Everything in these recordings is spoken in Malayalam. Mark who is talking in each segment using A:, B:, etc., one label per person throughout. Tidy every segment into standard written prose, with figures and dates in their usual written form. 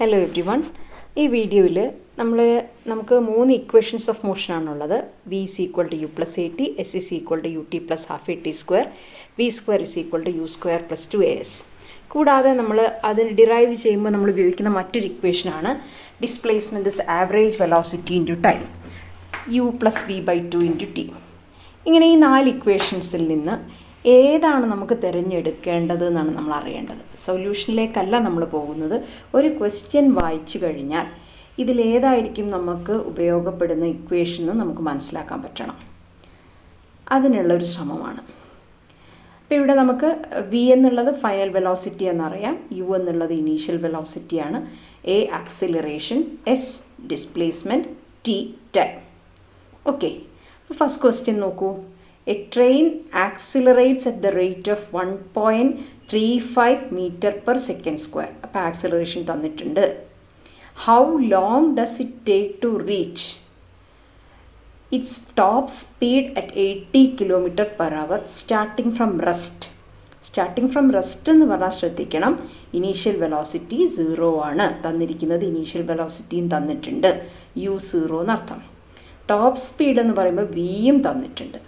A: Hello every one. ഈ വീഡിയോയിൽ നമുക്ക് 3 ഇക്വേഷൻസ് ഓഫ് മോഷൻ ആണുള്ളത്. V is equal to U plus A t, s is equal to u t plus half a t square, v square is equal to u square plus 2as. കൂടാതെ നമ്മൾ അതിന് ഡിറൈവ് ചെയ്യുമ്പോൾ നമ്മൾ ഉപയോഗിക്കുന്ന മറ്റൊരു ഇക്വേഷനാണ് displacement is average velocity into time, u plus v by 2 into t. ഇങ്ങനെ ഈ 4 ഇക്വേഷൻസിൽ നിന്ന് ഏതാണ് നമുക്ക് തിരഞ്ഞെടുക്കേണ്ടത് എന്നാണ് നമ്മൾ അറിയേണ്ടത്. സൊല്യൂഷനിലേക്കല്ല നമ്മൾ പോകുന്നത്. ഒരു ക്വസ്റ്റ്യൻ വായിച്ചു കഴിഞ്ഞാൽ ഇതിലേതായിരിക്കും നമുക്ക് ഉപയോഗപ്പെടുന്ന ഇക്വേഷൻ എന്ന് നമുക്ക് മനസ്സിലാക്കാൻ പറ്റണം. അതിനുള്ളൊരു ശ്രമമാണ്. അപ്പോൾ ഇവിടെ നമുക്ക് വി എന്നുള്ളത് ഫൈനൽ വെലോസിറ്റി എന്നറിയാം, യു എന്നുള്ളത് ഇനീഷ്യൽ വെലോസിറ്റിയാണ്, a acceleration, s displacement, t time. Okay, first question നോക്കൂ. A train accelerates at the rate of 1.35 meter per second square. അപ്പോൾ ആക്സിലറേഷൻ തന്നിട്ടുണ്ട്. How long does it take to reach its top speed at 80 km per hour starting from rest? Starting from rest എന്ന് പറഞ്ഞാൽ ശ്രദ്ധിക്കണം, ഇനീഷ്യൽ വെലോസിറ്റി 0 ആണ് തന്നിരിക്കുന്നത്. ഇനീഷ്യൽ വെലോസിറ്റിയും തന്നിട്ടുണ്ട്, u 0 എന്നർത്ഥം. ടോപ്പ് സ്പീഡ് എന്ന് പറയുമ്പോൾ വിയും തന്നിട്ടുണ്ട്.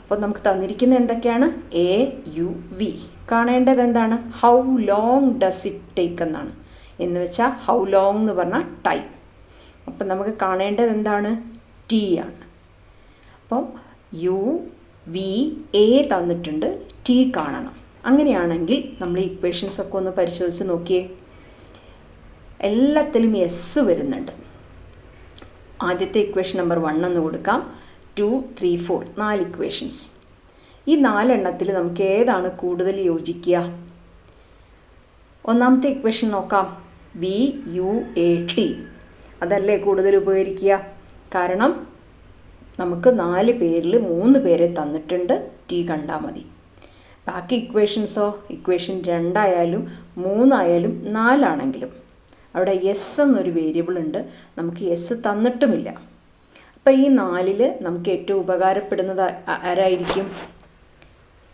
A: അപ്പോൾ നമുക്ക് തന്നിരിക്കുന്ന എന്തൊക്കെയാണ്? A U V. കാണേണ്ടത് എന്താണ്? How long does it take എന്നാണ്. എന്ന് വെച്ചാൽ ഹൗ ലോങ് എന്ന് പറഞ്ഞാൽ ടൈം. അപ്പം നമുക്ക് കാണേണ്ടത് എന്താണ്? ടി ആണ്. അപ്പോൾ യു വി എ തന്നിട്ടുണ്ട്, ടി കാണണം. അങ്ങനെയാണെങ്കിൽ നമ്മൾ ഈ ഇക്വേഷൻസ് ഒക്കെ ഒന്ന് പരിശോധിച്ച് നോക്കിയേ. എല്ലാത്തിലും എസ് വരുന്നുണ്ട്. ആദ്യത്തെ ഇക്വേഷൻ നമ്പർ 1 എന്ന് കൊടുക്കാം. 2, 3, 4 4 ഇക്വേഷൻസ്. ഈ 4 എണ്ണത്തിൽ നമുക്ക് ഏതാണ് കൂടുതൽ യോജിക്കുക? ഒന്നാമത്തെ ഇക്വേഷൻ നോക്കാം. വി യു എ ടി അതല്ലേ കൂടുതൽ ഉപകരിക്കുക? കാരണം നമുക്ക് 4 പേരിൽ 3 പേരെ തന്നിട്ടുണ്ട്, ടി കണ്ടാൽ മതി. ബാക്കി ഇക്വേഷൻസോ, ഇക്വേഷൻ 2 ആയാലും 3 ആയാലും 4 ആണെങ്കിലും അവിടെ എസ് എന്നൊരു വേരിയബിൾ ഉണ്ട്, നമുക്ക് എസ് തന്നിട്ടുമില്ല. അപ്പോൾ ഈ 4ൽ നമുക്ക് ഏറ്റവും ഉപകാരപ്പെടുന്നത് ആരായിരിക്കും?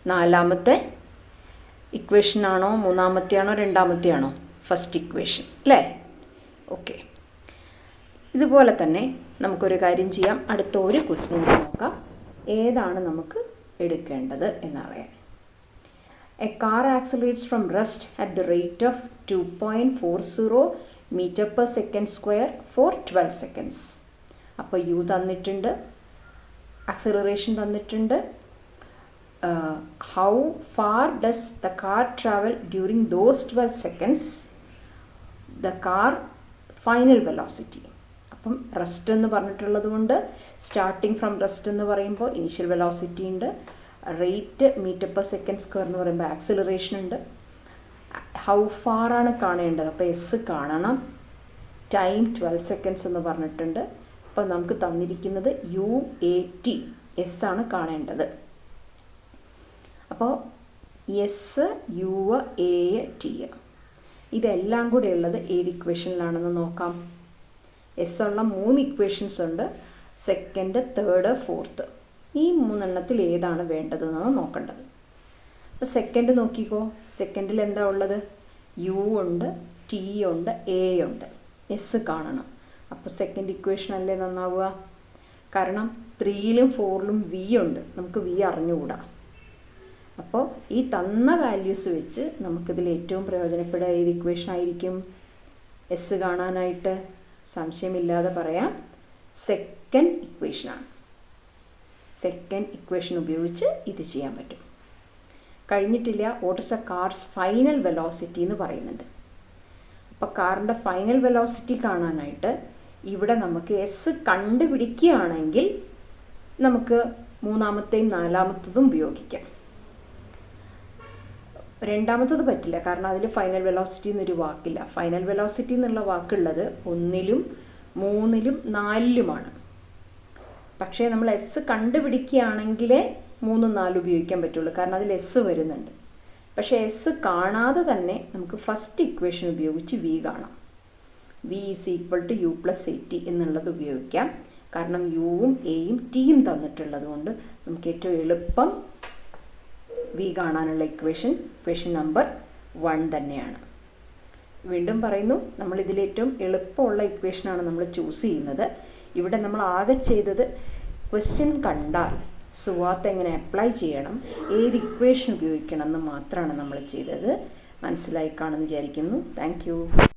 A: 4ാമത്തെ ഇക്വേഷനാണോ, 3ാമത്തെയാണോ, 2ാമത്തെയാണോ? ഫസ്റ്റ് ഇക്വേഷൻ അല്ലേ? ഓക്കെ, ഇതുപോലെ തന്നെ നമുക്കൊരു കാര്യം ചെയ്യാം. അടുത്ത ഒരു ക്വസ്റ്റ്യൻ കൂടി നോക്കാം, ഏതാണ് നമുക്ക് എടുക്കേണ്ടത് എന്നറിയാൻ. A car accelerates from rest at the rate of 2.40 meter per second square for 12 seconds. അപ്പോൾ യു തന്നിട്ടുണ്ട്, ആക്സിലറേഷൻ തന്നിട്ടുണ്ട്. How far does the car travel during those 12 seconds? The car final velocity. അപ്പം റെസ്റ്റ് എന്ന് പറഞ്ഞിട്ടുള്ളത് കൊണ്ട് സ്റ്റാർട്ടിങ് ഫ്രം റെസ്റ്റ് എന്ന് പറയുമ്പോൾ ഇനീഷ്യൽ വെലോസിറ്റി ഉണ്ട്, rate meter per second square എന്ന് പറയുമ്പോൾ ആക്സിലറേഷൻ ഉണ്ട്. ഹൗ ഫാർ ആണ് കാണേണ്ടത്, അപ്പോൾ എസ് കാണണം. ടൈം 12 seconds എന്ന് പറഞ്ഞിട്ടുണ്ട്. അപ്പോൾ നമുക്ക് തന്നിരിക്കുന്നത് യു എ ടി, എസ് ആണ് കാണേണ്ടത്. അപ്പോൾ എസ് യു എ ടി ഇതെല്ലാം കൂടെ ഉള്ളത് ഏത് ഇക്വേഷനിലാണെന്ന് നോക്കാം. എസ് ഉള്ള 3 ഇക്വേഷൻസ് ഉണ്ട്, സെക്കൻഡ്, തേർഡ്, ഫോർത്ത്. ഈ 3 എണ്ണത്തിൽ ഏതാണ് വേണ്ടതെന്നാണ് നോക്കേണ്ടത്. അപ്പോൾ സെക്കൻഡ് നോക്കിക്കോ. സെക്കൻഡിൽ എന്താ ഉള്ളത്? യു ഉണ്ട്, ടി ഉണ്ട്, എ ഉണ്ട്, എസ് കാണണം. അപ്പോൾ സെക്കൻഡ് ഇക്വേഷൻ അല്ലേ നന്നാവുക? കാരണം 3ലും 4ലും വി ഉണ്ട്, നമുക്ക് വി അറിഞ്ഞുകൂടാ. അപ്പോൾ ഈ തന്ന വാല്യൂസ് വെച്ച് നമുക്കിതിൽ ഏറ്റവും പ്രയോജനപ്പെടുക ഏത് ഇക്വേഷൻ ആയിരിക്കും? എസ് കാണാനായിട്ട് സംശയമില്ലാതെ പറയാം, സെക്കൻഡ് ഇക്വേഷനാണ്. സെക്കൻഡ് ഇക്വേഷൻ ഉപയോഗിച്ച് ഇത് ചെയ്യാൻ പറ്റും. കഴിഞ്ഞിട്ടില്ല. What is A cars final velocity എന്ന് പറയുന്നുണ്ട്. അപ്പോൾ കാറിൻ്റെ ഫൈനൽ വെലോസിറ്റി കാണാനായിട്ട് ഇവിടെ നമുക്ക് എസ് കണ്ടുപിടിക്കുകയാണെങ്കിൽ നമുക്ക് 3ാമത്തെയും 4ാമത്തതും ഉപയോഗിക്കാം. 2ാമത്തത് പറ്റില്ല, കാരണം അതിൽ ഫൈനൽ വെലോസിറ്റി എന്നൊരു വാക്കില്ല. ഫൈനൽ വെലോസിറ്റി എന്നുള്ള വാക്കുള്ളത് 1ലും 3ലും 4ലുമാണ്. പക്ഷേ നമ്മൾ എസ് കണ്ടുപിടിക്കുകയാണെങ്കിലേ 3, 4 ഉപയോഗിക്കാൻ പറ്റുള്ളൂ, കാരണം അതിൽ എസ് വരുന്നുണ്ട്. പക്ഷേ എസ് കാണാതെ തന്നെ നമുക്ക് ഫസ്റ്റ് ഇക്വേഷൻ ഉപയോഗിച്ച് വി കാണാം. V is equal to U plus A T എന്നുള്ളത് ഉപയോഗിക്കാം. കാരണം യുവും എയും ടിയും തന്നിട്ടുള്ളത് കൊണ്ട് നമുക്ക് ഏറ്റവും എളുപ്പം വി കാണാനുള്ള ഇക്വേഷൻ നമ്പർ 1 തന്നെയാണ്. വീണ്ടും പറയുന്നു, നമ്മൾ ഇതിലേറ്റവും എളുപ്പമുള്ള ഇക്വേഷനാണ് നമ്മൾ ചൂസ് ചെയ്യുന്നത്. ഇവിടെ നമ്മൾ ആകെ ചെയ്തത് ക്വസ്റ്റ്യൻ കണ്ടാൽ സുവാത്ത് എങ്ങനെ അപ്ലൈ ചെയ്യണം, ഏത് ഇക്വേഷൻ ഉപയോഗിക്കണം എന്ന് മാത്രമാണ് നമ്മൾ ചെയ്തത്. മനസ്സിലായി കാണുമെന്ന് വിചാരിക്കുന്നു. Thank you.